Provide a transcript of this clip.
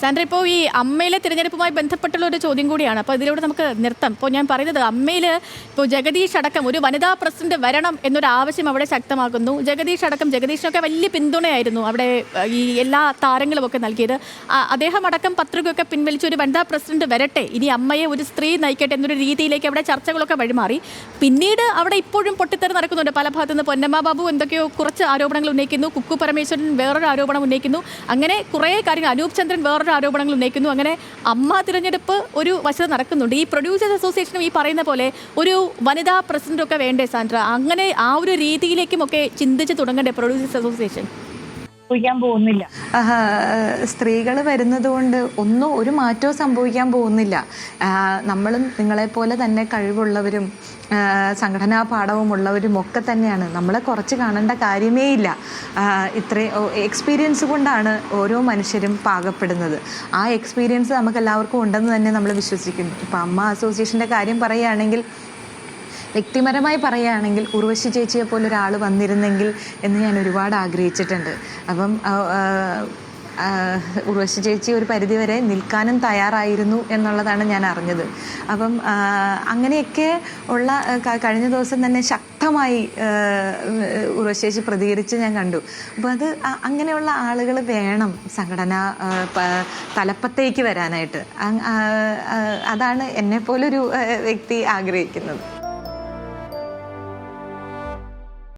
Sandra, ഇപ്പോൾ ഈ അമ്മയിലെ തിരഞ്ഞെടുപ്പുമായി ബന്ധപ്പെട്ടുള്ള ഒരു ചോദ്യം കൂടിയാണ്. അപ്പോൾ ഇതിലൂടെ നമുക്ക് നിർത്താം. ഇപ്പോൾ ഞാൻ പറയുന്നത് അമ്മയിൽ ഇപ്പോൾ ജഗദീഷ് അടക്കം ഒരു വനിതാ പ്രസിഡന്റ് വരണം എന്നൊരു ആവശ്യം അവിടെ ശക്തമാക്കുന്നു. ജഗദീഷിനൊക്കെ വലിയ പിന്തുണയായിരുന്നു അവിടെ ഈ എല്ലാ താരങ്ങളും ഒക്കെ നൽകിയത്. അദ്ദേഹം അടക്കം പത്രികയൊക്കെ പിൻവലിച്ച് ഒരു വനിതാ പ്രസിഡന്റ് വരട്ടെ, ഇനി അമ്മയെ ഒരു സ്ത്രീ നയിക്കട്ടെ എന്നൊരു രീതിയിലേക്ക് അവിടെ ചർച്ചകളൊക്കെ വഴിമാറി. പിന്നീട് അവിടെ ഇപ്പോഴും പൊട്ടിത്തെറി നടക്കുന്നുണ്ട് പല ഭാഗത്തുനിന്ന്. പൊന്നമ്മ ബാബു എന്തൊക്കെയോ കുറച്ച് ആരോപണങ്ങൾ ഉന്നയിക്കുന്നു, കുക്കു പരമേശ്വരൻ വേറൊരു ആരോപണം ഉന്നയിക്കുന്നു, അങ്ങനെ കുറേ കാര്യങ്ങൾ, അനൂപ് ചന്ദ്രൻ വേറൊരു ആരോപണങ്ങൾ ഉന്നയിക്കുന്നു. അങ്ങനെ അമ്മ തിരഞ്ഞെടുപ്പ് ഒരു വശത്ത് നടക്കുന്നുണ്ട്. ഈ പ്രൊഡ്യൂസേഴ്സ് അസോസിയേഷനും ഈ പറയുന്ന പോലെ ഒരു വനിതാ പ്രസിഡന്റൊക്കെ വേണ്ടേ സാൻഡ്ര? അങ്ങനെ ആ ഒരു രീതിയിലേക്കും ഒക്കെ ചിന്തിച്ച് തുടങ്ങണ്ടേ പ്രൊഡ്യൂസേഴ്സ് അസോസിയേഷൻ? പോകുന്നില്ല. സ്ത്രീകൾ വരുന്നത് കൊണ്ട് ഒരു മാറ്റവും സംഭവിക്കാൻ പോകുന്നില്ല. നമ്മളും നിങ്ങളെപ്പോലെ തന്നെ കഴിവുള്ളവരും സംഘടനാ പാഠവുമുള്ളവരും ഒക്കെ തന്നെയാണ്. നമ്മളെ കുറച്ച് കാണേണ്ട കാര്യമേ ഇല്ല. ഇത്രയും എക്സ്പീരിയൻസ് കൊണ്ടാണ് ഓരോ മനുഷ്യരും പാകപ്പെടുന്നത്. ആ എക്സ്പീരിയൻസ് നമുക്ക് എല്ലാവർക്കും ഉണ്ടെന്ന് തന്നെ നമ്മൾ വിശ്വസിക്കുന്നു. ഇപ്പം അമ്മ അസോസിയേഷൻ്റെ കാര്യം പറയുകയാണെങ്കിൽ, വ്യക്തിപരമായി പറയുകയാണെങ്കിൽ ഉർവശി ചേച്ചിയെ പോലെ ഒരാൾ വന്നിരുന്നെങ്കിൽ എന്ന് ഞാൻ ഒരുപാട് ആഗ്രഹിച്ചിട്ടുണ്ട്. അപ്പം ഉർവശി ചേച്ചി ഒരു പരിധിവരെ നിൽക്കാനും തയ്യാറായിരുന്നു എന്നുള്ളതാണ് ഞാൻ അറിഞ്ഞത്. അപ്പം അങ്ങനെയൊക്കെ ഉള്ള കഴിഞ്ഞ ദിവസം തന്നെ ശക്തമായി ഉർവശി ചേച്ചി പ്രതികരിച്ച് ഞാൻ കണ്ടു. അപ്പോൾ അങ്ങനെയുള്ള ആളുകൾ വേണം സംഘടന തലപ്പത്തേക്ക് വരാനായിട്ട്. അതാണ് എന്നെപ്പോലൊരു വ്യക്തി ആഗ്രഹിക്കുന്നത്.